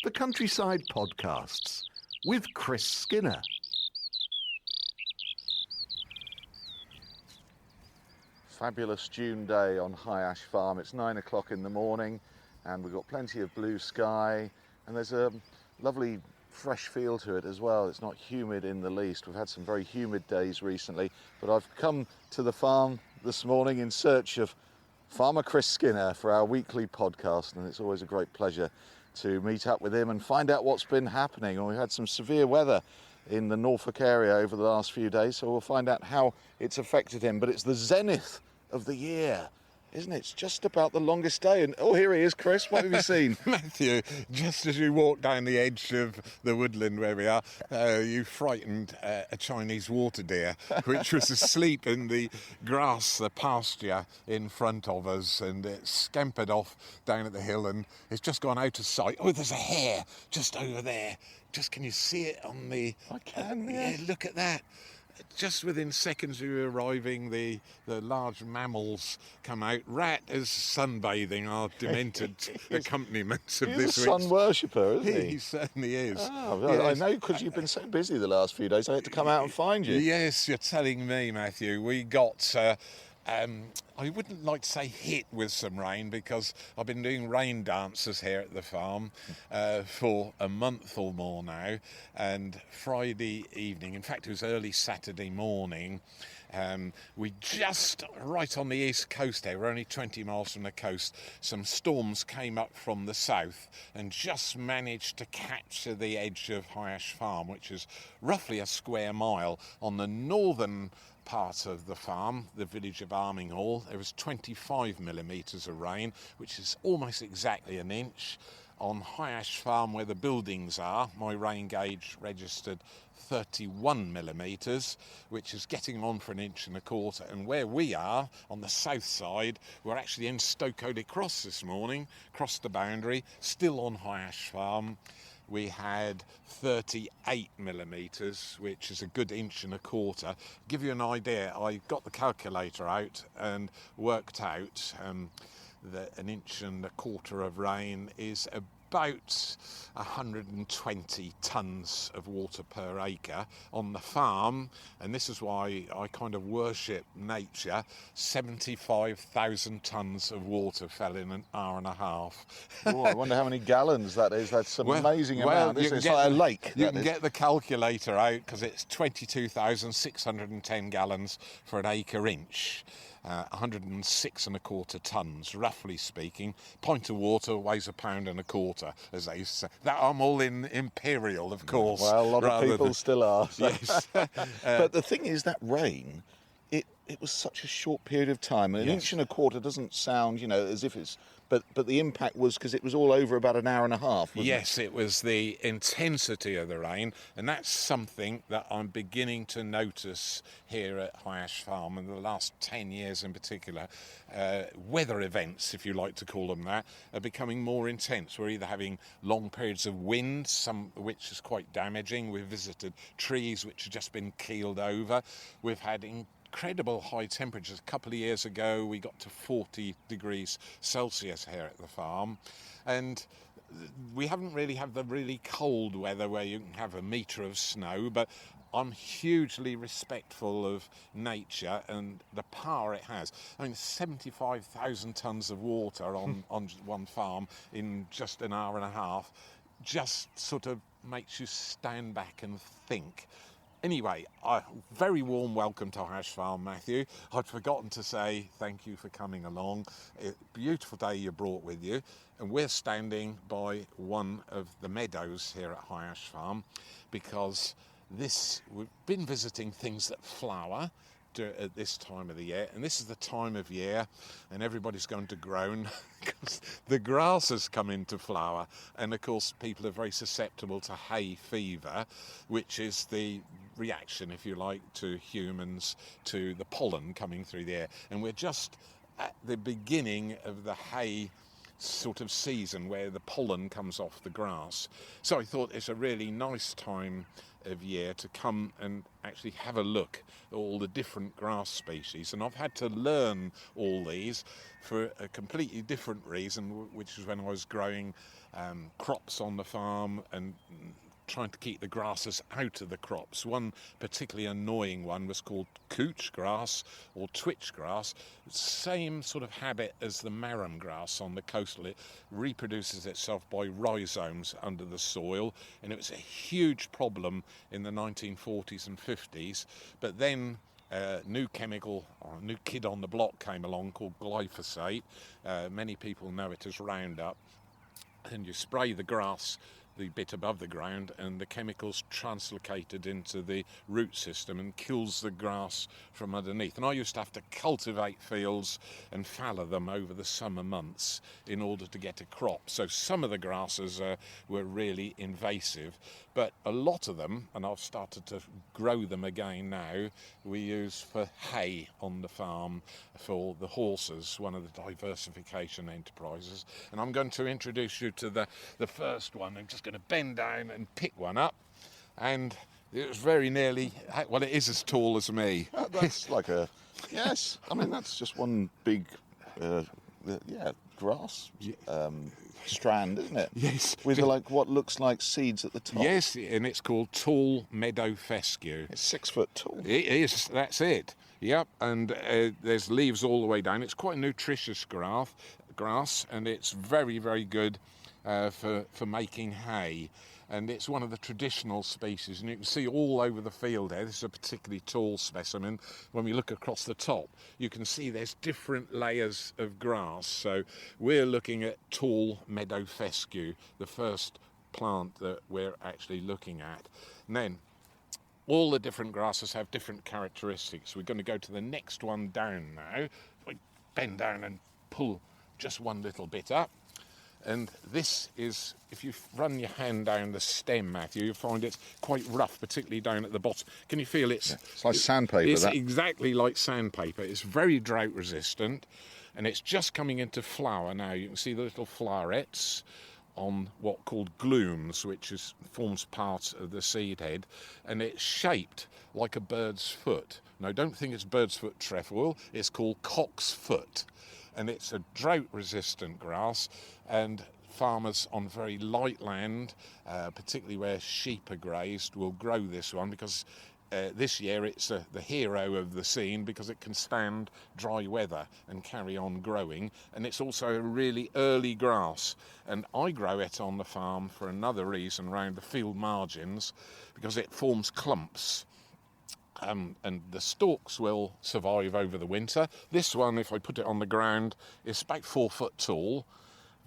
the Countryside Podcasts with Chris Skinner. Fabulous June day on High Ash Farm. It's 9 o'clock in the morning and we've got plenty of blue sky and there's a lovely fresh feel to it as well. It's not humid in the least. We've had some very humid days recently, but I've come to the farm this morning in search of Farmer Chris Skinner for our weekly podcast, and it's always a great pleasure to meet up with him and find out what's been happening. And we've had some severe weather in the Norfolk area over the last few days, so we'll find out how it's affected him. But it's the zenith of the year, isn't it? It's just about the longest day. And oh, here he is, Chris. What have you seen? Matthew, just as you walk down the edge of the woodland where we are, you frightened a Chinese water deer, which was asleep in the grass, the pasture in front of us, and it scampered off down at the hill and it's just gone out of sight. Oh, there's a hare just over there. Just, can you see it on the... I can, yes. Yeah, look at that. Just within seconds of you arriving, the large mammals come out. Rat is sunbathing, our demented accompaniment of He's this a week. sun worshipper, isn't he? He certainly is. Oh, well, Yes. I know, because you've been so busy the last few days, I had to come out and find you. Yes, you're telling me, Matthew. We got... I wouldn't like to say hit with some rain, because I've been doing rain dances here at the farm for a month or more now, and Friday evening, in fact it was early Saturday morning, we just right on the east coast there, we're only 20 miles from the coast, some storms came up from the south and just managed to capture the edge of High Ash Farm, which is roughly a square mile on the northern part of the farm, the village of Arminghall. There was 25 millimetres of rain, which is almost exactly an inch. On High Ash Farm, where the buildings are, my rain gauge registered 31 millimetres, which is getting on for an inch and a quarter. And where we are, on the south side, we're actually in Stoke Cross this morning, crossed the boundary, still on High Ash Farm. We had 38 millimetres, which is a good inch and a quarter. Give you an idea, I got the calculator out and worked out that an inch and a quarter of rain is about 120 tonnes of water per acre on the farm, and this is why I kind of worship nature. 75,000 tonnes of water fell in an hour and a half. Oh, I wonder how many gallons that is. That's an amazing amount. It's like a lake. You can get the calculator out, because it's 22,610 gallons for an acre inch. 106 and a quarter tonnes, roughly speaking. Pint of water weighs a pound and a quarter, as they say. That I'm all in imperial, of course. Well, a lot of people still are. So. Yes. But the thing is, that rain, it was such a short period of time. An inch and a quarter doesn't sound, as if it's... But the impact was because it was all over about an hour and a half, wasn't Yes, it was the intensity of the rain, and that's something that I'm beginning to notice here at High Ash Farm in the last 10 years in particular. Weather events, if you like to call them that, are becoming more intense. We're either having long periods of wind, some which is quite damaging. We've visited trees which have just been keeled over. We've had incredible high temperatures. A couple of years ago we got to 40 degrees Celsius here at the farm, and we haven't really had the really cold weather where you can have a metre of snow, but I'm hugely respectful of nature and the power it has. I mean, 75,000 tonnes of water on one farm in just an hour and a half just sort of makes you stand back and think. Anyway, a very warm welcome to High Ash Farm, Matthew. I'd forgotten to say thank you for coming along. A beautiful day you brought with you. And we're standing by one of the meadows here at High Ash Farm, because we've been visiting things that flower at this time of the year, and this is the time of year, and everybody's going to groan because the grass has come into flower, and of course people are very susceptible to hay fever, which is the reaction, if you like, to humans to the pollen coming through the air. And we're just at the beginning of the hay sort of season where the pollen comes off the grass. So I thought it's a really nice time of year to come and actually have a look at all the different grass species. And I've had to learn all these for a completely different reason, which is when I was growing crops on the farm and trying to keep the grasses out of the crops. One particularly annoying one was called couch grass or twitch grass. Same sort of habit as the marram grass on the coastal. It reproduces itself by rhizomes under the soil, and it was a huge problem in the 1940s and 50s. But then new chemical, or a new kid on the block came along called glyphosate. Many people know it as Roundup. And you spray the grass, the bit above the ground, and the chemicals translocated into the root system and kills the grass from underneath. And I used to have to cultivate fields and fallow them over the summer months in order to get a crop. So some of the grasses were really invasive, but a lot of them, and I've started to grow them again now, we use for hay on the farm for the horses, one of the diversification enterprises. And I'm going to introduce you to the first one. I'm just going to bend down and pick one up, and it was very nearly, well, it is as tall as me. That's like a, yes, I mean, that's just one big, grass strand, isn't it? Yes. With like what looks like seeds at the top. Yes, and it's called tall meadow fescue. It's 6 foot tall. It is, that's it. Yep, and there's leaves all the way down. It's quite a nutritious grass, and it's very, very good for making hay. And it's one of the traditional species, and you can see all over the field here. This is a particularly tall specimen. When we look across the top, you can see there's different layers of grass. So we're looking at tall meadow fescue, the first plant that we're actually looking at. And then all the different grasses have different characteristics. We're going to go to the next one down now. We bend down and pull just one little bit up. And this is, if you run your hand down the stem, Matthew, you'll find it's quite rough, particularly down at the bottom. Can you feel it? Yeah, it's like sandpaper. It's exactly like sandpaper. It's very drought resistant, and it's just coming into flower now. You can see the little flowerets on what called glooms, which forms part of the seed head, and it's shaped like a bird's foot. Now, don't think it's bird's foot trefoil. It's called cock's foot. And it's a drought-resistant grass, and farmers on very light land, particularly where sheep are grazed, will grow this one because this year it's the hero of the scene because it can stand dry weather and carry on growing, and it's also a really early grass. And I grow it on the farm for another reason around the field margins, because it forms clumps. And the stalks will survive over the winter. This one, if I put it on the ground, is about 4 foot tall,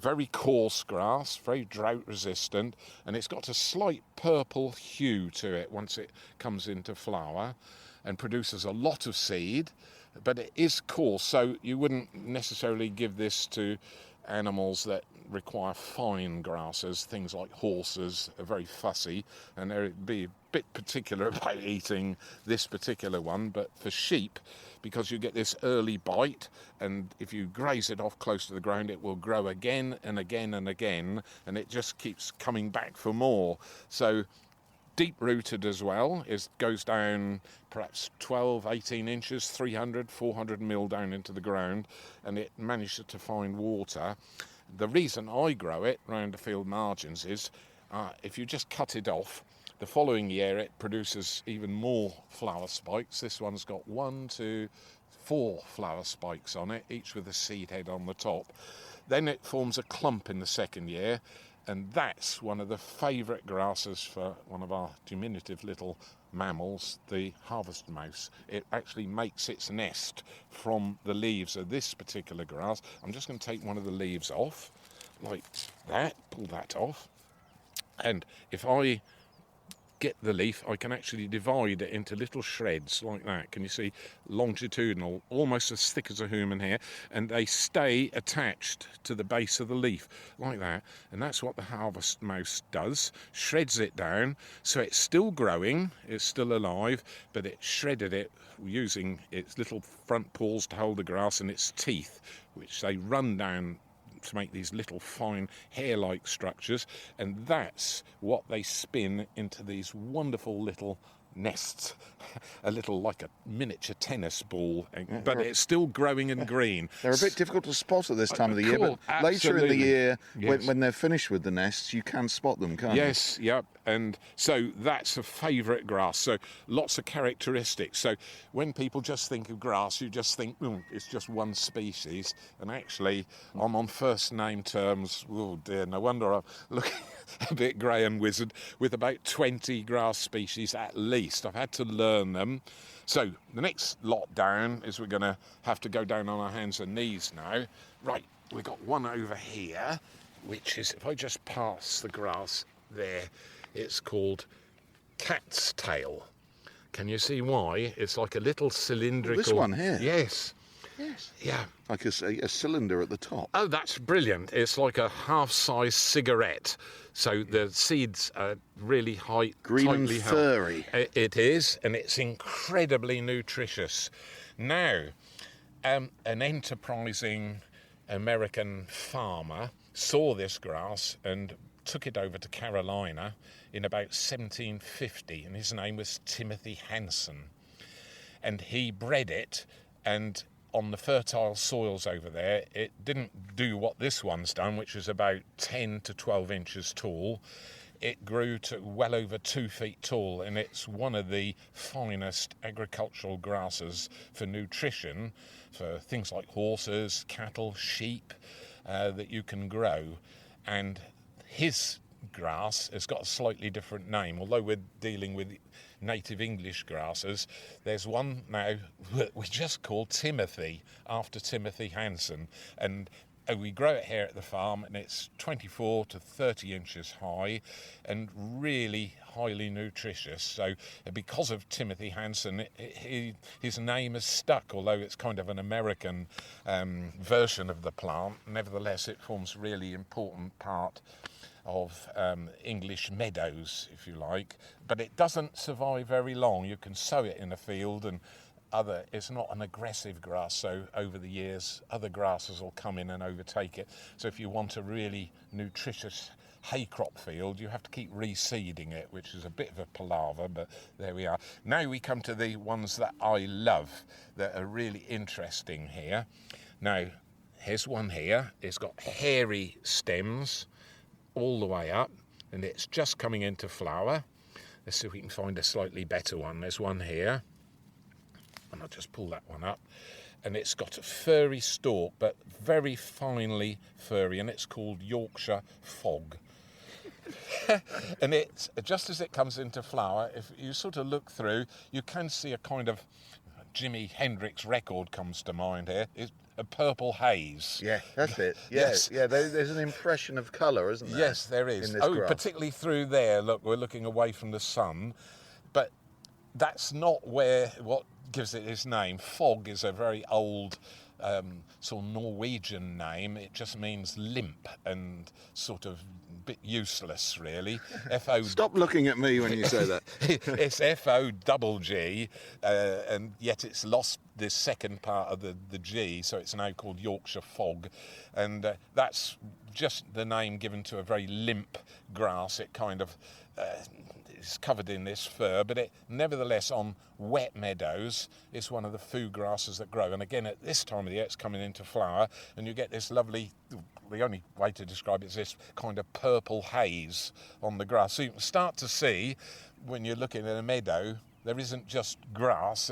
very coarse grass, very drought resistant, and it's got a slight purple hue to it once it comes into flower and produces a lot of seed, but it is coarse, so you wouldn't necessarily give this to animals that require fine grasses. Things like horses are very fussy, and they'd be a bit particular about eating this particular one. But for sheep, because you get this early bite, and if you graze it off close to the ground, it will grow again and again and again, and it just keeps coming back for more. So deep rooted as well. It goes down perhaps 12, 18 inches, 300, 400 mil down into the ground, and it manages to find water. The reason I grow it round the field margins is if you just cut it off, the following year it produces even more flower spikes. This one's got 1, 2, 4 flower spikes on it, each with a seed head on the top. Then it forms a clump in the second year, and that's one of the favourite grasses for one of our diminutive little mammals, the harvest mouse. It actually makes its nest from the leaves of this particular grass. I'm just going to take one of the leaves off, like that, pull that off, and if I get the leaf, I can actually divide it into little shreds like that. Can you see? Longitudinal, almost as thick as a human hair, and they stay attached to the base of the leaf like that. And that's what the harvest mouse does, shreds it down, so it's still growing, it's still alive, but it shredded it using its little front paws to hold the grass and its teeth, which they run down to make these little fine hair-like structures, and that's what they spin into these wonderful little nests, a little like a miniature tennis ball, but it's still growing and green. They're a bit difficult to spot at this time of the year, but later in the year, when they're finished with the nests, you can spot them, can't you? Yes, yep. And so that's a favourite grass. So lots of characteristics. So when people just think of grass, you just think, it's just one species. And actually, I'm on first name terms. Oh dear, no wonder I'm looking a bit grey and wizard, with about 20 grass species at least. I've had to learn them. So the next lot down is we're going to have to go down on our hands and knees now. Right, we've got one over here, which is, if I just pass the grass there, it's called cat's tail. Can you see why? It's like a little cylindrical... This one here? Yes. Yes. Yeah. Like a cylinder at the top. Oh, that's brilliant. It's like a half-size cigarette. So the seeds are really green and tightly furry. held. It is, and it's incredibly nutritious. Now, an enterprising American farmer saw this grass and took it over to Carolina in about 1750, and his name was Timothy Hanson. And he bred it, and on the fertile soils over there, it didn't do what this one's done, which was about 10 to 12 inches tall. It grew to well over 2 feet tall, and it's one of the finest agricultural grasses for nutrition, for things like horses, cattle, sheep, that you can grow. And his grass has got a slightly different name. Although we're dealing with native English grasses, there's one now that we just call Timothy, after Timothy Hanson. And we grow it here at the farm, and it's 24 to 30 inches high and really highly nutritious. So because of Timothy Hanson, his name is stuck, although it's kind of an American version of the plant. Nevertheless, it forms a really important part of English meadows, if you like, but it doesn't survive very long. You can sow it in a field, and it's not an aggressive grass, so over the years other grasses will come in and overtake it. So if you want a really nutritious hay crop field, you have to keep reseeding it, which is a bit of a palaver, but there we are. Now we come to the ones that I love, that are really interesting here. Now here's one here. It's got hairy stems all the way up, and it's just coming into flower. Let's see if we can find a slightly better one. There's one here, and I'll just pull that one up, and it's got a furry stalk, but very finely furry, and it's called Yorkshire fog. And it's just as it comes into flower, if you sort of look through, you can see a kind of Jimi Hendrix record comes to mind here. It's a purple haze. Yeah, that's it. Yeah, Yes. yeah. There's an impression of colour, isn't there? Yes, there is. In this grass. Particularly through there. Look, we're looking away from the sun, but that's not what gives it its name. Fog is a very old sort of Norwegian name. It just means limp and sort of bit useless, really. F-O. Stop looking at me when you say that. It's F-O-double-G, and yet it's lost this second part of the G, so it's now called Yorkshire fog, and that's just the name given to a very limp grass. It kind of is covered in this fur, but it nevertheless, on wet meadows, is one of the food grasses that grow. And again, at this time of the year, it's coming into flower, and you get this lovely, the only way to describe it is this kind of purple haze on the grass. So you can start to see, when you're looking at a meadow, there isn't just grass.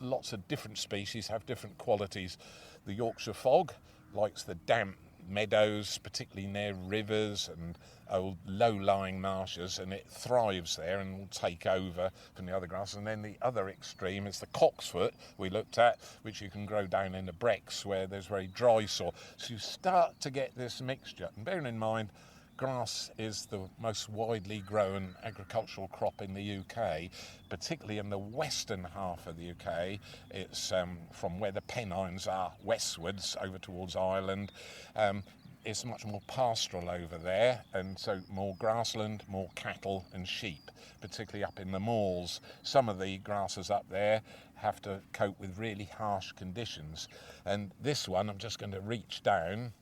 Lots of different species have different qualities. The Yorkshire fog likes the damp meadows, particularly near rivers and old low-lying marshes, and it thrives there and will take over from the other grass. And then the other extreme is the cocksfoot we looked at, which you can grow down in the brecks where there's very dry soil. So you start to get this mixture. And bearing in mind, grass is the most widely grown agricultural crop in the UK, particularly in the western half of the UK. It's from where the Pennines are westwards over towards Ireland. It's much more pastoral over there, and so more grassland, more cattle and sheep, particularly up in the moors. Some of the grasses up there have to cope with really harsh conditions. And this one, I'm just going to reach down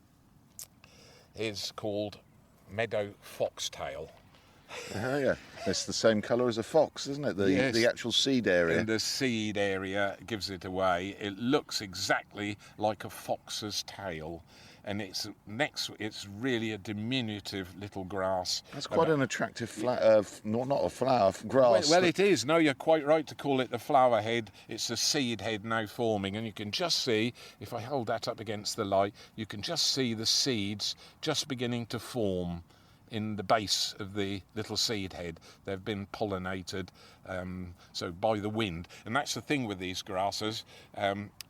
is called meadow foxtail. Oh, yeah. It's the same colour as a fox, isn't it? Yes. The actual seed area. And the seed area gives it away. It looks exactly like a fox's tail. And it's really a diminutive little grass. That's quite an attractive flower, not a flower, grass. Well, it is. No, you're quite right to call it the flower head. It's the seed head now forming, and you can just see, if I hold that up against the light, you can just see the seeds just beginning to form in the base of the little seed head. They've been pollinated, so by the wind. And that's the thing with these grasses.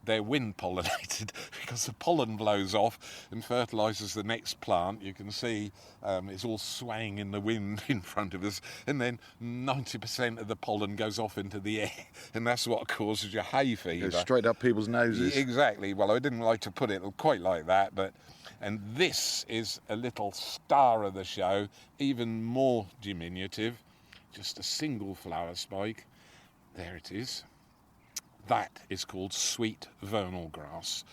They're wind pollinated because the pollen blows off and fertilises the next plant. You can see it's all swaying in the wind in front of us, and then 90% of the pollen goes off into the air, and that's what causes your hay fever. Goes straight up people's noses. Exactly. Well, I didn't like to put it quite like that, but... And this is a little star of the show, even more diminutive, just a single flower spike. There it is. That is called sweet vernal grass.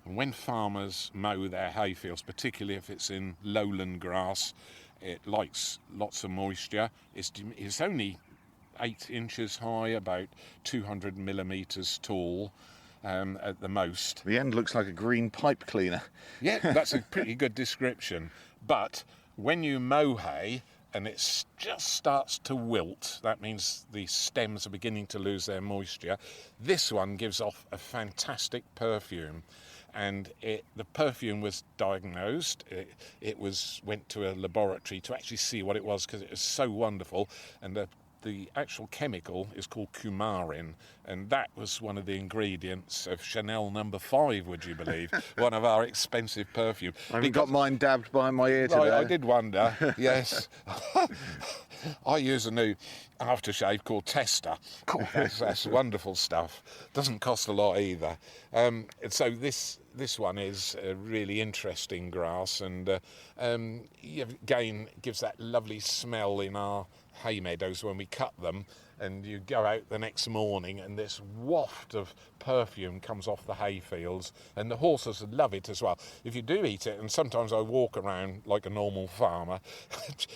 And when farmers mow their hay fields, particularly if it's in lowland grass, it likes lots of moisture. It's only 8 inches high, about 200 millimetres tall. At the most. The end looks like a green pipe cleaner. Yeah, that's a pretty good description. But when you mow hay and it just starts to wilt, that means the stems are beginning to lose their moisture, this one gives off a fantastic perfume. And the perfume was diagnosed. It went to a laboratory to actually see what it was, because it was so wonderful. And the actual chemical is called coumarin, and that was one of the ingredients of Chanel No. 5, would you believe? One of our expensive perfume. I haven't got mine dabbed behind my ear today. I did wonder, yes. I use a new aftershave called Tester. That's wonderful stuff. Doesn't cost a lot either. So this one is a really interesting grass, and again gives that lovely smell in our hay meadows when we cut them, and you go out the next morning and this waft of perfume comes off the hay fields, and the horses love it as well. If you do eat it, and sometimes I walk around like a normal farmer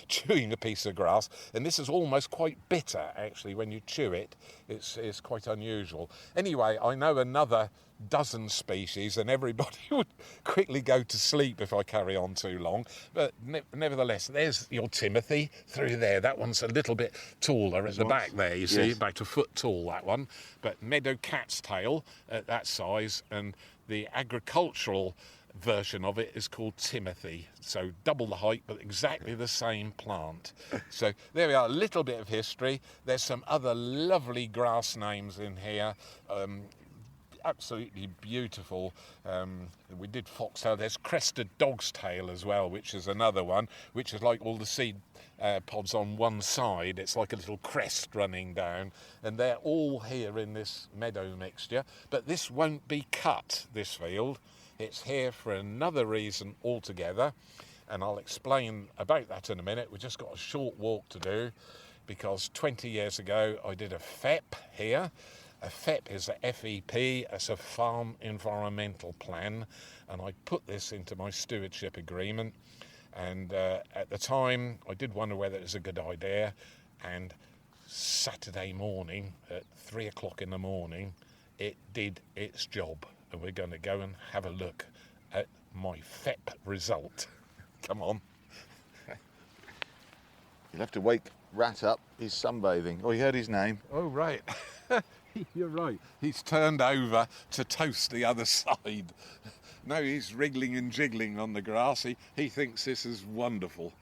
chewing a piece of grass, and this is almost quite bitter actually when you chew it. It's quite unusual. Anyway, I know another dozen species, and everybody would quickly go to sleep if I carry on too long, but nevertheless, there's your Timothy through there. That one's a little bit taller at the back there, you see, about a foot tall, that one. But meadow cat's tail at that size, and the agricultural version of it is called Timothy, so double the height but exactly the same plant. So there we are, a little bit of history. There's some other lovely grass names in here, absolutely beautiful. We did foxtail. There's crested dog's tail as well, which is another one, which is like all the seed pods on one side. It's like a little crest running down, and they're all here in this meadow mixture. But this won't be cut, this field. It's here for another reason altogether, and I'll explain about that in a minute. We've just got a short walk to do, because 20 years ago I did a FEP here. A FEP is a FEP, it's a farm environmental plan, and I put this into my stewardship agreement. And at the time, I did wonder whether it was a good idea. And Saturday morning, at 3 o'clock in the morning, it did its job. And we're going to go and have a look at my FEP result. Come on. You'll have to wake Rat up. He's sunbathing. Oh, you heard his name. Oh, right. You're right. He's turned over to toast the other side. No, he's wriggling and jiggling on the grass. He thinks this is wonderful.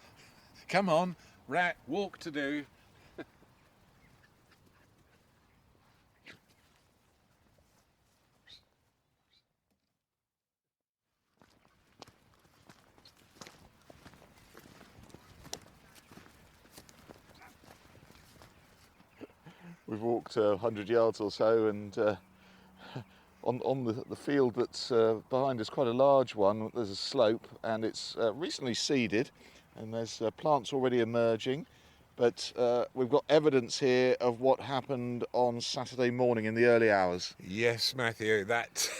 Come on, Rat, walk to do. We've walked 100 yards or so, and on the field that's behind us, quite a large one, there's a slope, and it's recently seeded, and there's plants already emerging. But we've got evidence here of what happened on Saturday morning in the early hours. Yes, Matthew, that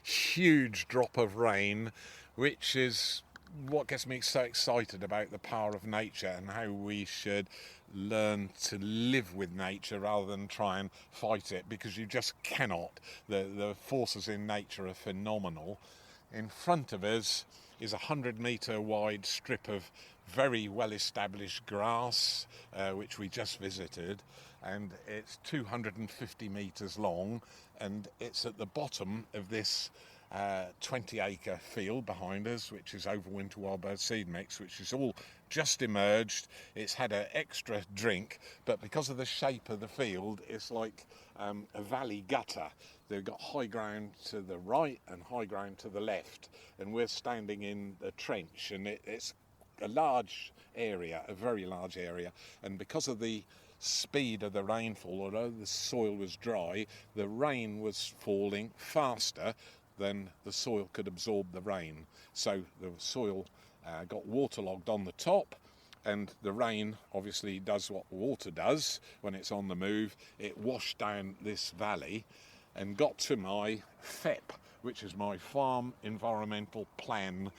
huge drop of rain, which is what gets me so excited about the power of nature and how we should learn to live with nature rather than try and fight it, because you just cannot. The forces in nature are phenomenal. In front of us is a 100-metre wide strip of very well established grass, which we just visited, and it's 250 metres long, and it's at the bottom of this 20-acre field behind us, which is overwinter wild bird seed mix, which is all just emerged. It's had an extra drink, but because of the shape of the field, it's like a valley gutter. They've got high ground to the right and high ground to the left, and we're standing in a trench, and it's a large area, a very large area, and because of the speed of the rainfall, although the soil was dry, the rain was falling faster than the soil could absorb the rain. So the soil got waterlogged on the top, and the rain obviously does what water does when it's on the move. It washed down this valley and got to my FEP, which is my Farm Environmental Plan,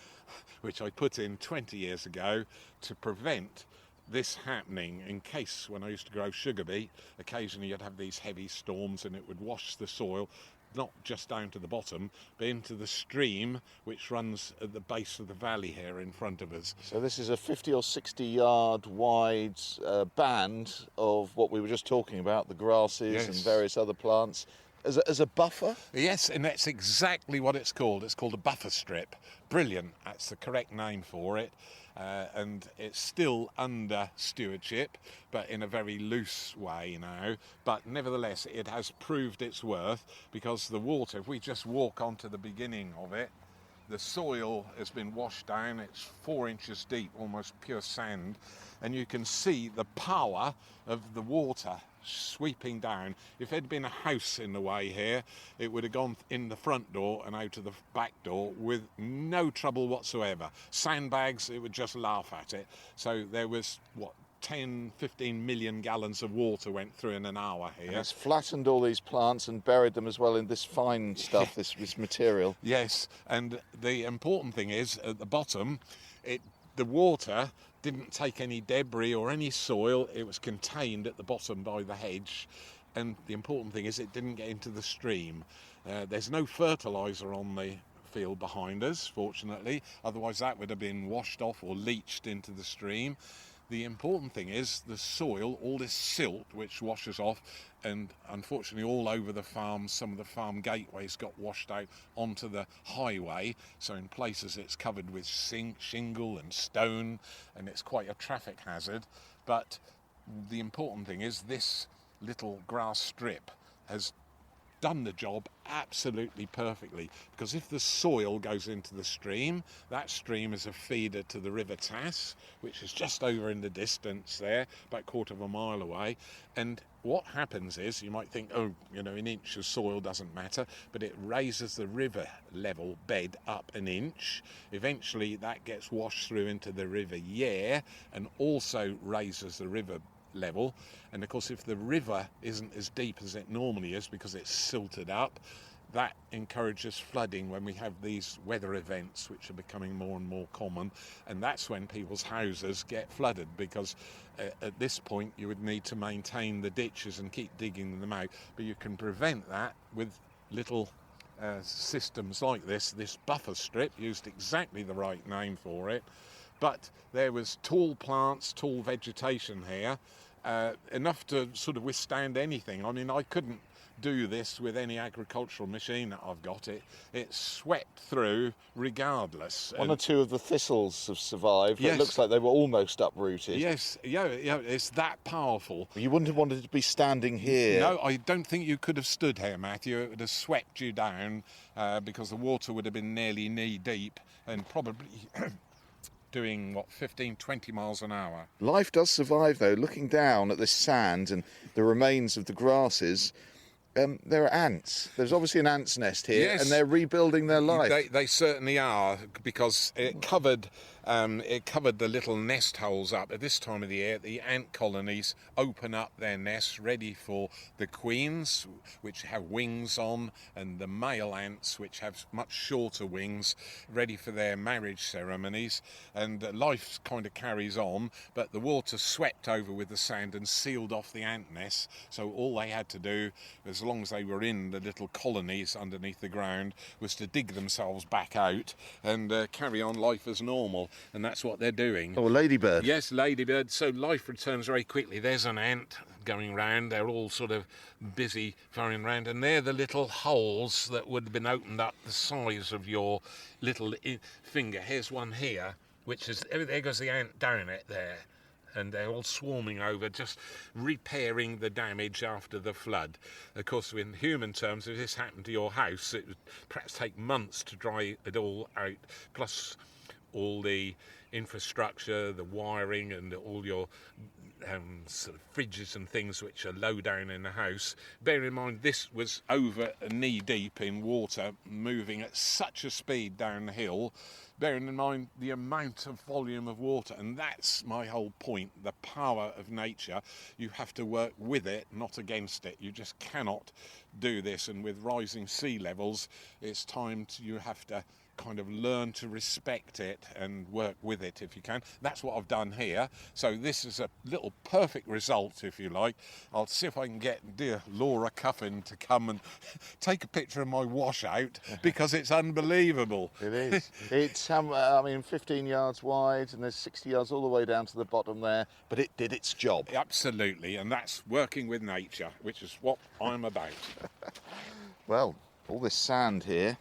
which I put in 20 years ago to prevent this happening, in case, when I used to grow sugar beet, occasionally you'd have these heavy storms and it would wash the soil not just down to the bottom, but into the stream which runs at the base of the valley here in front of us. So this is a 50 or 60 yard wide band of what we were just talking about, the grasses Yes. and various other plants, as a buffer? Yes, and that's exactly what it's called. It's called a buffer strip. Brilliant, that's the correct name for it. And it's still under stewardship, but in a very loose way now. But nevertheless, it has proved its worth, because the water, if we just walk onto the beginning of it, the soil has been washed down. It's 4 inches deep, almost pure sand, and you can see the power of the water sweeping down. If there'd been a house in the way here, it would have gone in the front door and out of the back door with no trouble whatsoever. Sandbags, it would just laugh at it. So there was, 10-15 million gallons of water went through in an hour here. And it's flattened all these plants and buried them as well in this fine stuff, this material. Yes, and the important thing is, at the bottom, the water didn't take any debris or any soil. It was contained at the bottom by the hedge, and the important thing is it didn't get into the stream. There's no fertiliser on the field behind us, fortunately, otherwise that would have been washed off or leached into the stream. The important thing is the soil, all this silt which washes off, and unfortunately all over the farm, some of the farm gateways got washed out onto the highway, so in places it's covered with shingle and stone, and it's quite a traffic hazard. But the important thing is this little grass strip has done the job absolutely perfectly, because if the soil goes into the stream, that stream is a feeder to the River Tas, which is just over in the distance there, about a quarter of a mile away. And what happens is, you might think, an inch of soil doesn't matter, but it raises the river level bed up an inch. Eventually that gets washed through into the River Yare and also raises the river level. And of course, if the river isn't as deep as it normally is because it's silted up, that encourages flooding when we have these weather events which are becoming more and more common, and that's when people's houses get flooded, because at this point you would need to maintain the ditches and keep digging them out. But you can prevent that with little systems like this buffer strip. Used exactly the right name for it. But there was tall plants, tall vegetation here, enough to sort of withstand anything. I mean, I couldn't do this with any agricultural machine that I've got. It swept through regardless. One or two of the thistles have survived. Yes. It looks like they were almost uprooted. Yes, yeah, it's that powerful. You wouldn't have wanted to be standing here. No, I don't think you could have stood here, Matthew. It would have swept you down, because the water would have been nearly knee deep and probably doing 15-20 miles an hour. Life does survive though. Looking down at this sand and the remains of the grasses, there are ants. There's obviously an ant's nest here, Yes. and they're rebuilding their life. They certainly are, because it covered the little nest holes up. At this time of the year, the ant colonies open up their nests ready for the queens, which have wings on, and the male ants, which have much shorter wings, ready for their marriage ceremonies. And life kind of carries on, but the water swept over with the sand and sealed off the ant nests. So all they had to do, as long as they were in the little colonies underneath the ground, was to dig themselves back out and carry on life as normal. And that's what they're doing. Oh, a ladybird. Yes, ladybird. So life returns very quickly. There's an ant going round. They're all sort of busy furrowing round, and they're the little holes that would have been opened up the size of your little finger. Here's one here, which is, there goes the ant down it there. And they're all swarming over, just repairing the damage after the flood. Of course, in human terms, if this happened to your house, it would perhaps take months to dry it all out, plus all the infrastructure, the wiring, and all your sort of fridges and things which are low down in the house. Bear in mind, this was over knee deep in water, moving at such a speed down the hill. Bearing in mind the amount of volume of water, and that's my whole point, the power of nature. You have to work with it, not against it. You just cannot do this, and with rising sea levels, it's time you have to kind of learn to respect it and work with it if you can. That's what I've done here. So this is a little perfect result, if you like. I'll see if I can get dear Laura Cuffin to come and take a picture of my washout, because it's unbelievable. It is. It's 15 yards wide, and there's 60 yards all the way down to the bottom there, but it did its job. Absolutely, and that's working with nature, which is what I'm about. Well, all this sand here.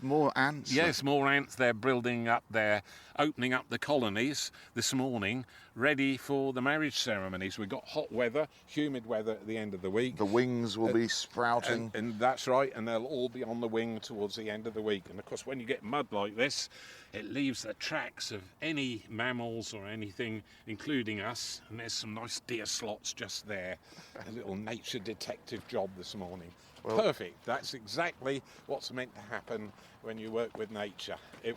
More ants? Yes, more ants. They're building up, they're opening up the colonies this morning, ready for the marriage ceremonies. We've got hot weather, humid weather at the end of the week. The wings will be sprouting. And that's right, and they'll all be on the wing towards the end of the week. And of course, when you get mud like this, it leaves the tracks of any mammals or anything, including us. And there's some nice deer slots just there. A little nature detective job this morning. Well, perfect. That's exactly what's meant to happen when you work with nature. It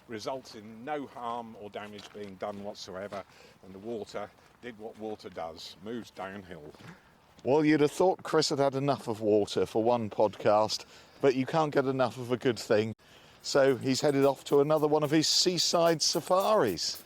results in no harm or damage being done whatsoever, and the water did what water does, moves downhill. Well, you'd have thought Chris had had enough of water for one podcast, but you can't get enough of a good thing. So he's headed off to another one of his seaside safaris.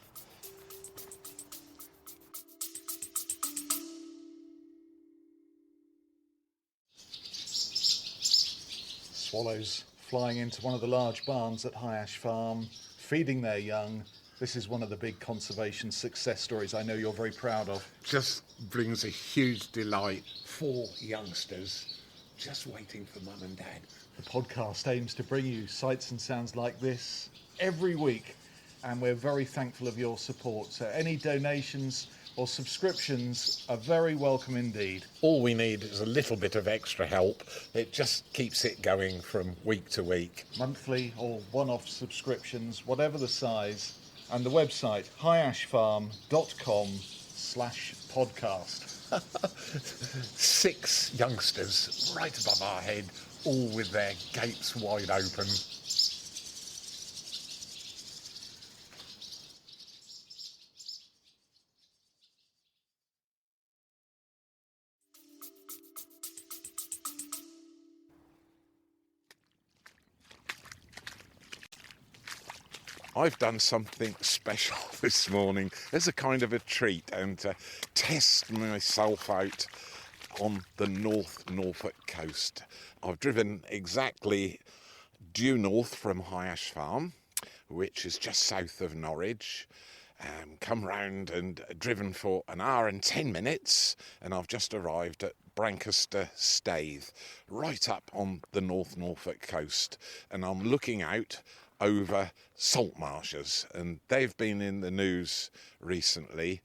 Swallows flying into one of the large barns at High Ash Farm, feeding their young. This is one of the big conservation success stories I know you're very proud of. Just brings a huge delight. 4 youngsters just waiting for mum and dad. The podcast aims to bring you sights and sounds like this every week, and we're very thankful of your support. So any donations or subscriptions are very welcome indeed. All we need is a little bit of extra help. It just keeps it going from week to week. Monthly or one-off subscriptions, whatever the size. And the website, highashfarm.com/podcast. 6 youngsters right above our head, all with their gates wide open. I've done something special this morning as a kind of a treat, and to test myself out on the North Norfolk coast. I've driven exactly due north from High Ash Farm, which is just south of Norwich, come round and driven for an hour and 10 minutes, and I've just arrived at Brancaster Staithe, right up on the North Norfolk coast, and I'm looking out over salt marshes, and they've been in the news recently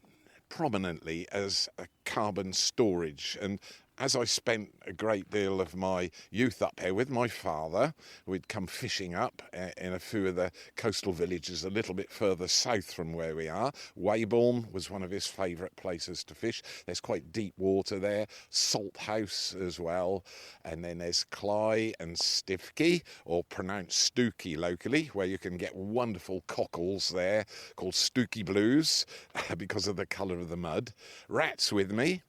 prominently as a carbon storage and as I spent a great deal of my youth up here with my father, we'd come fishing up in a few of the coastal villages a little bit further south from where we are. Weybourne was one of his favourite places to fish. There's quite deep water there. Salthouse as well. And then there's Cly and Stifkey, or pronounced Stookie locally, where you can get wonderful cockles there called Stookie Blues because of the colour of the mud. Rat's with me.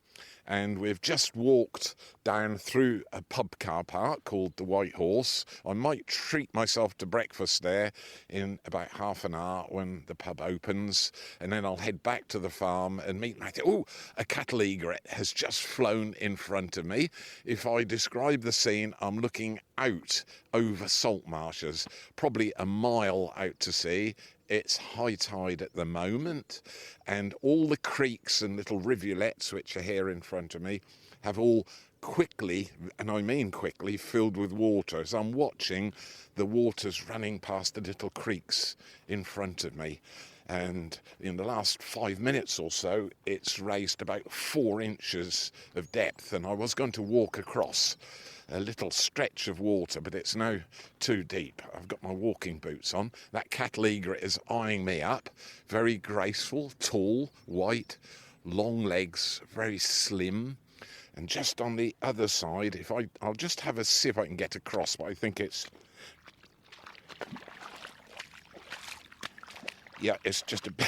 And we've just walked down through a pub car park called the White Horse. I might treat myself to breakfast there in about half an hour when the pub opens, and then I'll head back to the farm and meet Matthew. Oh, a cattle egret has just flown in front of me. If I describe the scene, I'm looking out over salt marshes, probably a mile out to sea. It's high tide at the moment, and all the creeks and little rivulets which are here in front of me have all quickly, and I mean quickly, filled with water. So I'm watching the waters running past the little creeks in front of me. And in the last 5 minutes or so, it's raised about 4 inches of depth, and I was going to walk across a little stretch of water, but it's now too deep. I've got my walking boots on. That cattle egret is eyeing me up. Very graceful, tall, white, long legs, very slim. And just on the other side, I'll just have a see if I can get across, but I think it's just a bit.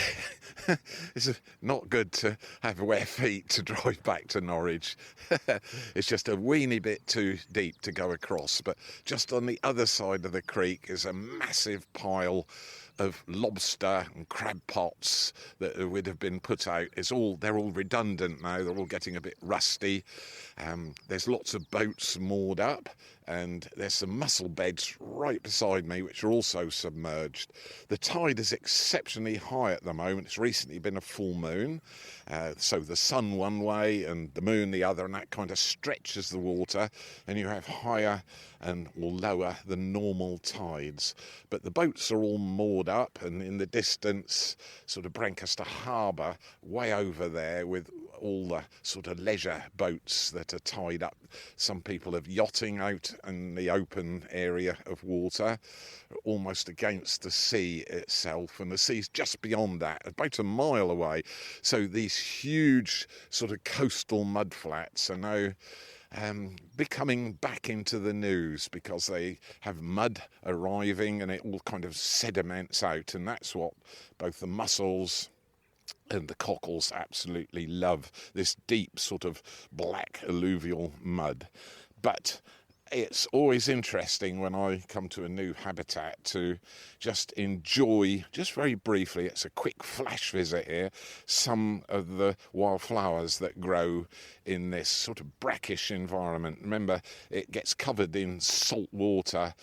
It's not good to have wet feet to drive back to Norwich. It's just a weeny bit too deep to go across. But just on the other side of the creek is a massive pile of lobster and crab pots that would have been put out. They're all redundant now. They're all getting a bit rusty. There's lots of boats moored up, and there's some mussel beds right beside me which are also submerged. The tide is exceptionally high at the moment. It's recently been a full moon, so the sun one way and the moon the other, and that kind of stretches the water, and you have higher and or lower than normal tides. But the boats are all moored up, and in the distance, sort of Brancaster harbour way over there with all the sort of leisure boats that are tied up. Some people are yachting out in the open area of water, almost against the sea itself, and the sea's just beyond that, about a mile away. So these huge sort of coastal mudflats are now becoming back into the news because they have mud arriving and it all kind of sediments out, and that's what both the mussels and the cockles absolutely love, this deep sort of black alluvial mud. But it's always interesting when I come to a new habitat to just enjoy, just very briefly, it's a quick flash visit here, some of the wildflowers that grow in this sort of brackish environment. Remember, it gets covered in salt water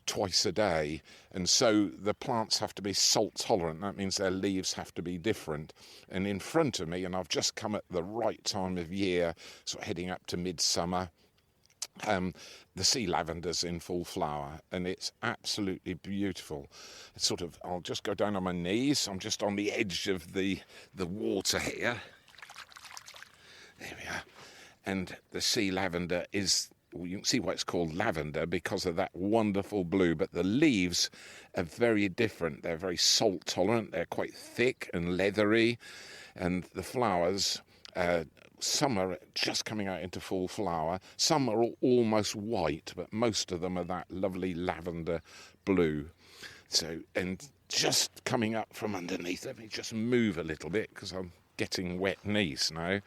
twice a day, and so the plants have to be salt tolerant. That means their leaves have to be different. And in front of me, and I've just come at the right time of year, sort of heading up to midsummer, the sea lavender's in full flower, and it's absolutely beautiful. It's sort of, I'll just go down on my knees. I'm just on the edge of the water here. There we are. And the sea lavender is, you can see why it's called lavender because of that wonderful blue, but the leaves are very different. They're very salt tolerant. They're quite thick and leathery, and the flowers, some are just coming out into full flower. Some are almost white, but most of them are that lovely lavender blue. So, and just coming up from underneath, let me just move a little bit because I'm getting wet knees now.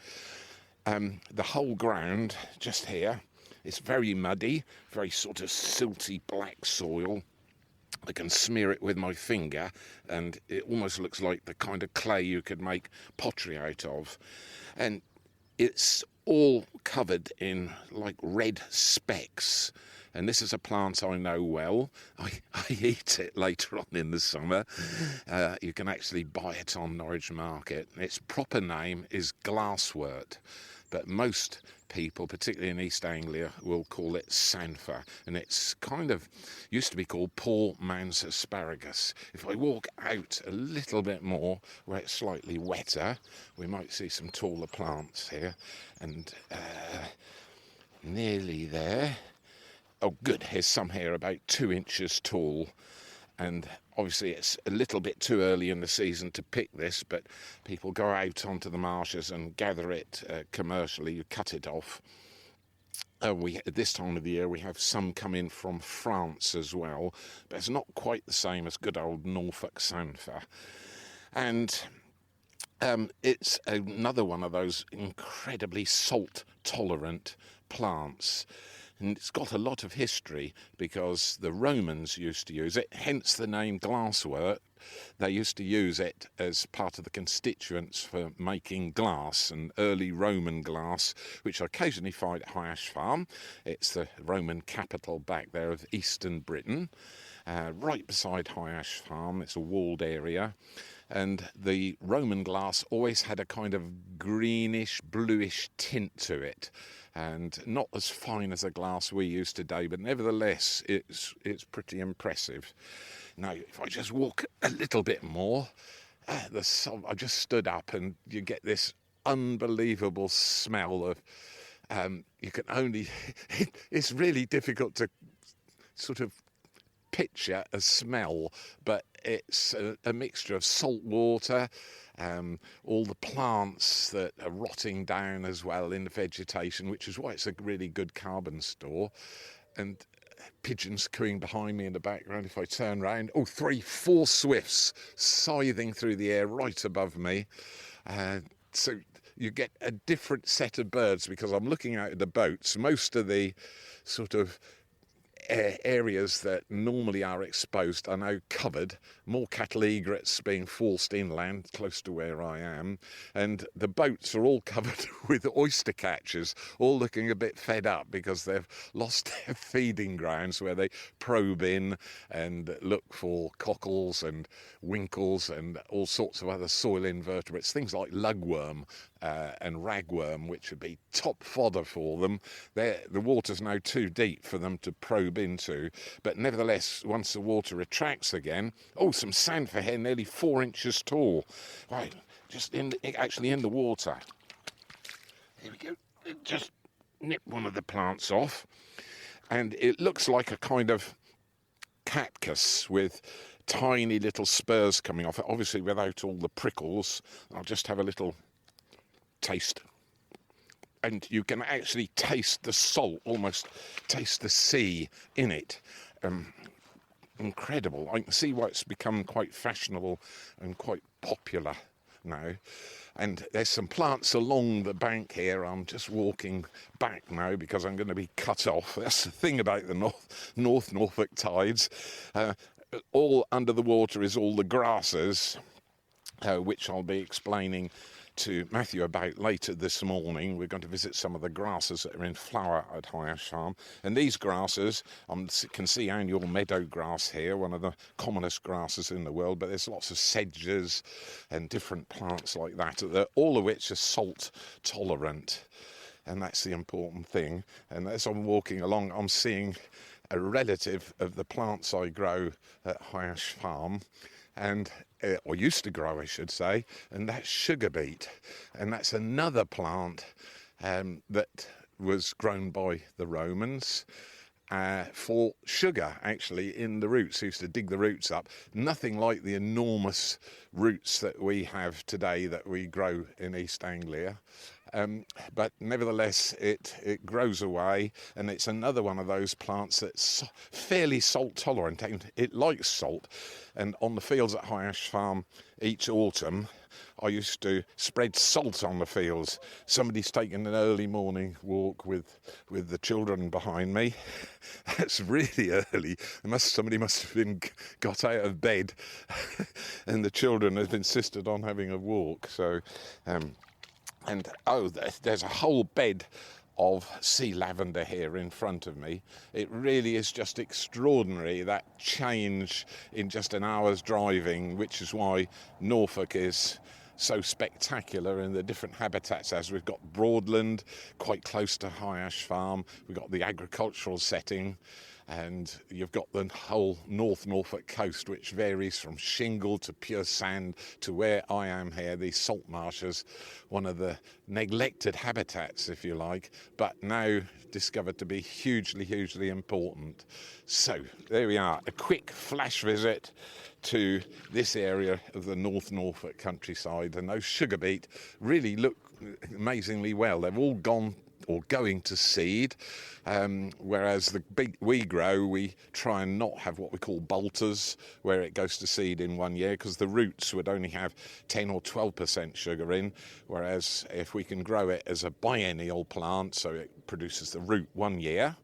The whole ground just here, it's very muddy, very sort of silty black soil. I can smear it with my finger and it almost looks like the kind of clay you could make pottery out of. And it's all covered in like red specks. And this is a plant I know well. I eat it later on in the summer. You can actually buy it on Norwich Market. Its proper name is glasswort, but most people, particularly in East Anglia, will call it sanfa, and it's kind of used to be called poor man's asparagus. If I walk out a little bit more where it's slightly wetter, we might see some taller plants here, and nearly there. Oh, good. Here's some here about 2 inches tall. And obviously it's a little bit too early in the season to pick this, but people go out onto the marshes and gather it commercially. You cut it off. At this time of the year, we have some come in from France as well, but it's not quite the same as good old Norfolk Sampher. And it's another one of those incredibly salt-tolerant plants. And it's got a lot of history because the Romans used to use it, hence the name glasswort. They used to use it as part of the constituents for making glass, and early Roman glass, which I occasionally find at High Ash Farm. It's the Roman capital back there of eastern Britain, right beside High Ash Farm. It's a walled area. And the Roman glass always had a kind of greenish, bluish tint to it, and not as fine as the glass we use today, but nevertheless, it's pretty impressive. Now, if I just walk a little bit more, I just stood up, and you get this unbelievable smell of. You can only. It's really difficult to sort of picture a smell, but it's a mixture of salt water, all the plants that are rotting down as well in the vegetation, which is why it's a really good carbon store, and pigeons cooing behind me in the background. If I turn round, 4 swifts scything through the air right above me. So you get a different set of birds because I'm looking out at the boats. Most of the sort of areas that normally are exposed are now covered, more cattle egrets being forced inland close to where I am, and the boats are all covered with oystercatchers, all looking a bit fed up because they've lost their feeding grounds where they probe in and look for cockles and winkles and all sorts of other soil invertebrates, things like lugworm and ragworm, which would be top fodder for them. The water's now too deep for them to probe into, but nevertheless, once the water retracts again, some sandfur here nearly 4 inches tall, right, just actually in the water. Here we go. Just nip one of the plants off, and it looks like a kind of cactus with tiny little spurs coming off it, obviously without all the prickles. I'll just have a little taste, and you can actually taste the salt, almost taste the sea in it. Incredible. I can see why it's become quite fashionable and quite popular now. And there's some plants along the bank here. I'm just walking back now because I'm going to be cut off. That's the thing about the North Norfolk tides. All under the water is all the grasses, which I'll be explaining to Matthew about later this morning. We're going to visit some of the grasses that are in flower at High Ash Farm. And these grasses, can see annual meadow grass here, one of the commonest grasses in the world, but there's lots of sedges and different plants like that, all of which are salt tolerant. And that's the important thing. And as I'm walking along, I'm seeing a relative of the plants I grow at High Ash Farm, or used to grow, I should say, and that's sugar beet. And that's another plant that was grown by the Romans for sugar, actually, in the roots. They used to dig the roots up. Nothing like the enormous roots that we have today that we grow in East Anglia. But nevertheless, it grows away, and it's another one of those plants that's fairly salt tolerant, and it likes salt. And on the fields at High Ash Farm each autumn, I used to spread salt on the fields. Somebody's taken an early morning walk with the children behind me. That's really early. Somebody must have been got out of bed, and the children have insisted on having a walk. So. There's a whole bed of sea lavender here in front of me. It really is just extraordinary, that change in just an hour's driving, which is why Norfolk is so spectacular in the different habitats. As we've got Broadland quite close to High Ash Farm, we've got the agricultural setting, and you've got the whole North Norfolk coast, which varies from shingle to pure sand to where I am here, these salt marshes, one of the neglected habitats, if you like, but now discovered to be hugely important. So there we are, a quick flash visit to this area of the North Norfolk countryside, and those sugar beet really look amazingly well. They've all gone or going to seed, whereas the beet we grow, we try and not have what we call bolters, where it goes to seed in 1 year, because the roots would only have 10 or 12% sugar in, whereas if we can grow it as a biennial plant, so it produces the root 1 year,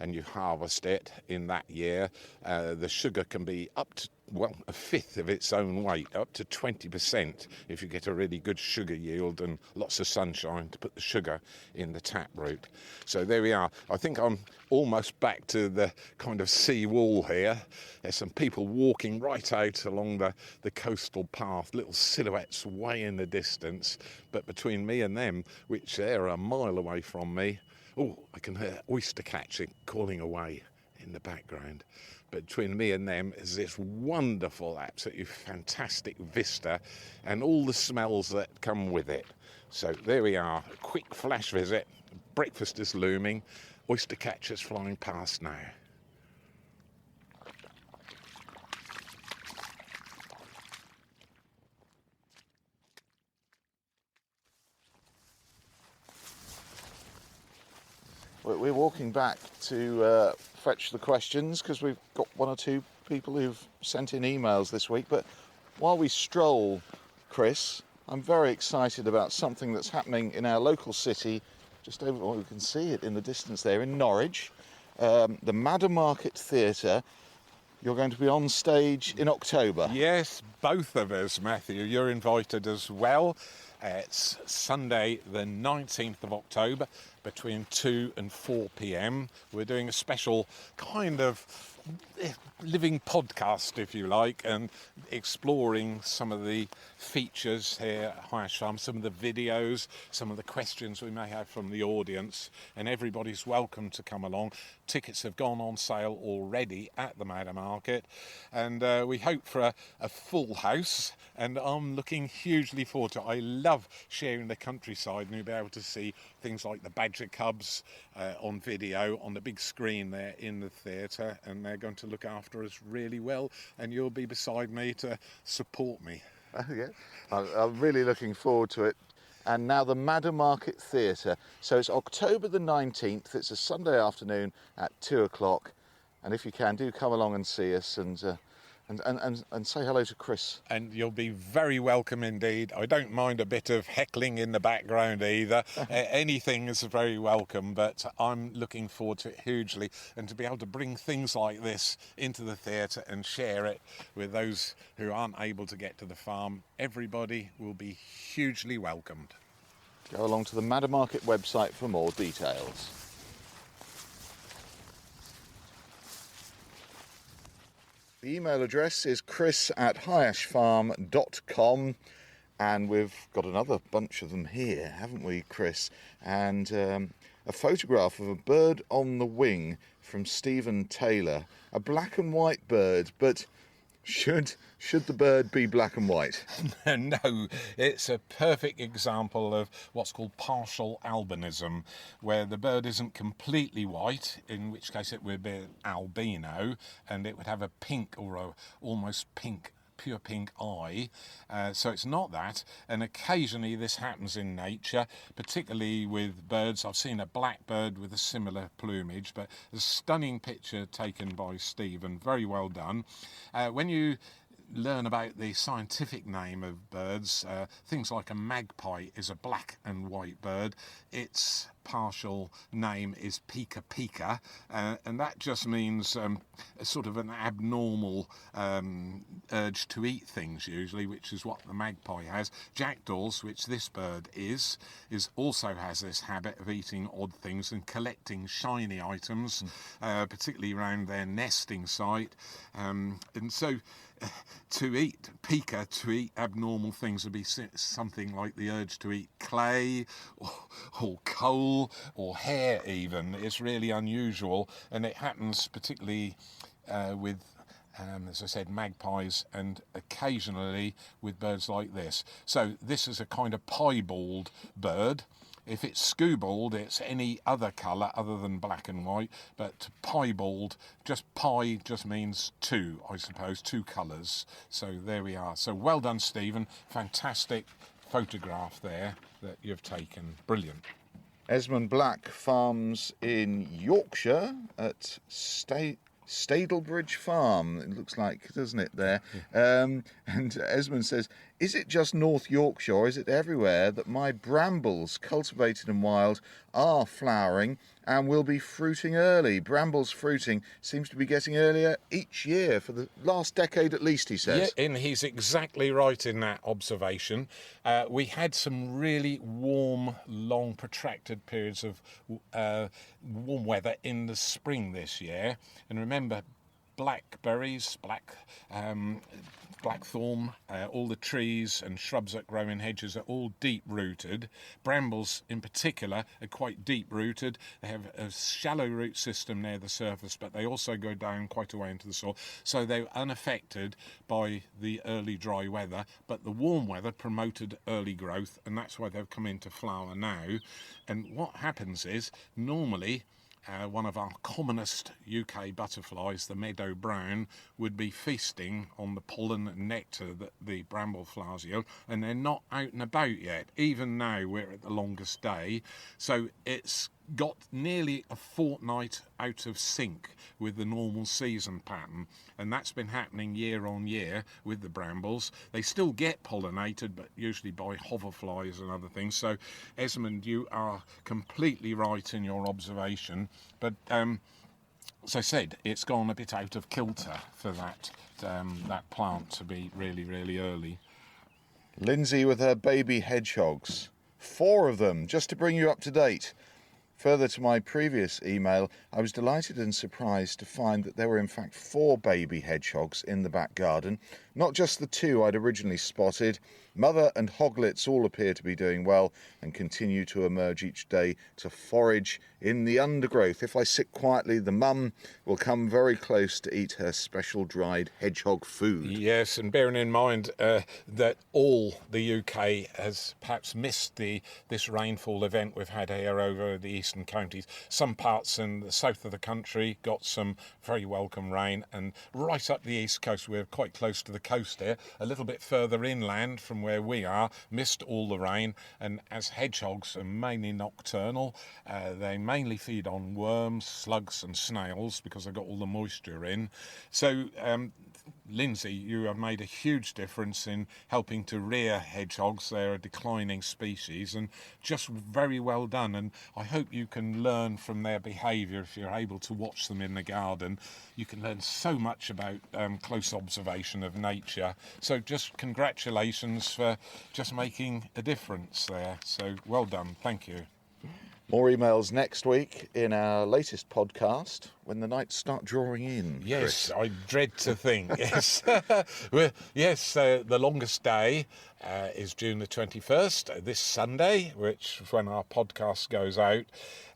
and you harvest it in that year, the sugar can be up to, well, a fifth of its own weight, up to 20% if you get a really good sugar yield and lots of sunshine to put the sugar in the taproot. So there we are. I think I'm almost back to the kind of sea wall here. There's some people walking right out along the coastal path, little silhouettes way in the distance, but between me and them, which they're a mile away from me, oh, I can hear oystercatchers calling away in the background. But between me and them is this wonderful, absolutely fantastic vista and all the smells that come with it. So there we are, a quick flash visit. Breakfast is looming. Oystercatchers flying past now. We're walking back to fetch the questions because we've got one or two people who've sent in emails this week. But while we stroll, Chris, I'm very excited about something that's happening in our local city, just over, well, you can see it in the distance there, in Norwich. The Meadow Market Theatre. You're going to be on stage in October. Yes, both of us, Matthew. You're invited as well. It's Sunday the 19th of October between 2 and 4 p.m. We're doing a special kind of living podcast, if you like, and exploring some of the features here at High Ash Farm, some of the videos, some of the questions we may have from the audience, and everybody's welcome to come along. Tickets have gone on sale already at the Meadow Market, and we hope for a full house, and I'm looking hugely forward to it. I love sharing the countryside, and you'll be able to see things like the badger cubs on video on the big screen there in the theatre, and they're going to look after us really well, and you'll be beside me to support me. Oh, yeah. I'm really looking forward to it. And now the Meadow Market Theatre. So it's October the 19th. It's a Sunday afternoon at 2 o'clock. And if you can, do come along and see us and say hello to Chris. And you'll be very welcome indeed. I don't mind a bit of heckling in the background either. Anything is very welcome, but I'm looking forward to it hugely, and to be able to bring things like this into the theatre and share it with those who aren't able to get to the farm. Everybody will be hugely welcomed. Go along to the Meadow Market website for more details. The email address is chris@highashfarm.com, and we've got another bunch of them here, haven't we, Chris? And a photograph of a bird on the wing from Stephen Taylor, a black and white bird, but should the bird be black and white? No, it's a perfect example of what's called partial albinism, where the bird isn't completely white, in which case it would be albino, and it would have a pink or a almost pink, pure pink eye. So it's not that, and occasionally this happens in nature, particularly with birds. I've seen a blackbird with a similar plumage, but a stunning picture taken by Stephen, very well done. When you learn about the scientific name of birds, things like a magpie is a black and white bird. Its partial name is pica pica, and that just means a sort of an abnormal urge to eat things usually, which is what the magpie has. Jackdaws, which this bird is also has this habit of eating odd things and collecting shiny items, particularly around their nesting site, and so to eat pica to eat abnormal things would be something like the urge to eat clay or coal or hair even. It's really unusual, and it happens particularly with as I said, magpies, and occasionally with birds like this. So this is a kind of piebald bird. If it's skewbald, it's any other colour other than black and white, but piebald, just pie just means two, I suppose, two colours. So there we are. So well done, Stephen. Fantastic photograph there that you've taken. Brilliant. Esmond Black farms in Yorkshire at Stadelbridge Farm, it looks like, doesn't it, there? And Esmond says, is it just North Yorkshire, or is it everywhere, that my brambles, cultivated and wild, are flowering and will be fruiting early? Brambles fruiting seems to be getting earlier each year for the last decade at least, he says. Yeah, and he's exactly right in that observation. We had some really warm, long, protracted periods of warm weather in the spring this year. And remember, blackberries, blackthorn, all the trees and shrubs that grow in hedges are all deep-rooted. Brambles, in particular, are quite deep-rooted. They have a shallow root system near the surface, but they also go down quite a way into the soil. So they're unaffected by the early dry weather, but the warm weather promoted early growth, and that's why they've come into flower now. And what happens is, normally, one of our commonest UK butterflies, the meadow brown, would be feasting on the pollen and nectar that the bramble flowers yield, and they're not out and about yet. Even now we're at the longest day, so it's got nearly a fortnight out of sync with the normal season pattern, and that's been happening year on year with the brambles. They still get pollinated, but usually by hoverflies and other things. So Esmond, you are completely right in your observation, but as I said, it's gone a bit out of kilter for that plant to be really, really early. Lindsay with her baby hedgehogs, 4 of them, just to bring you up to date. Further to my previous email, I was delighted and surprised to find that there were in fact 4 baby hedgehogs in the back garden, not just the 2 I'd originally spotted. Mother and hoglets all appear to be doing well and continue to emerge each day to forage in the undergrowth. If I sit quietly, the mum will come very close to eat her special dried hedgehog food. Yes, and bearing in mind that all the UK has perhaps missed this rainfall event we've had here over the eastern counties. Some parts in the south of the country got some very welcome rain, and right up the east coast, we're quite close to the coast here, a little bit further inland from where we are, missed all the rain. And as hedgehogs are mainly nocturnal, they mainly feed on worms, slugs and snails because they've got all the moisture in. So Lindsay, you have made a huge difference in helping to rear hedgehogs. They're a declining species, and just very well done. And I hope you can learn from their behaviour if you're able to watch them in the garden. You can learn so much about close observation of nature. So just congratulations for just making a difference there. So well done. Thank you. More emails next week in our latest podcast when the nights start drawing in. Yes, Chris. I dread to think. Yes, well, yes. The longest day is June the 21st, this Sunday, which is when our podcast goes out.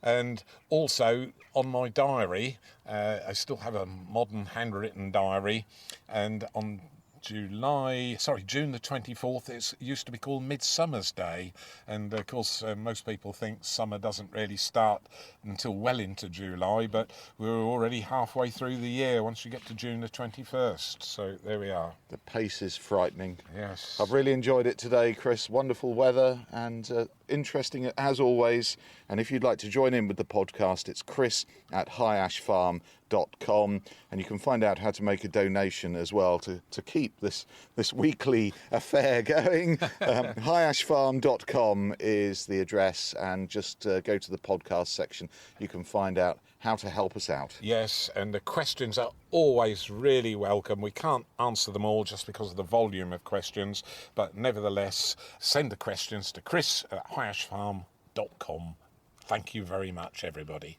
And also on my diary, I still have a modern handwritten diary, and on June the 24th, it used to be called Midsummer's Day, and of course most people think summer doesn't really start until well into July, but we're already halfway through the year once you get to June the 21st, so there we are. The pace is frightening. Yes. I've really enjoyed it today, Chris. Wonderful weather and interesting as always. And if you'd like to join in with the podcast, it's chris@highashfarm.com, and you can find out how to make a donation as well to keep this weekly affair going. highashfarm.com is the address, and just go to the podcast section. You can find out how to help us out. Yes, and the questions are always really welcome. We can't answer them all just because of the volume of questions, but nevertheless, send the questions to chris@highashfarm.com. Thank you very much, everybody.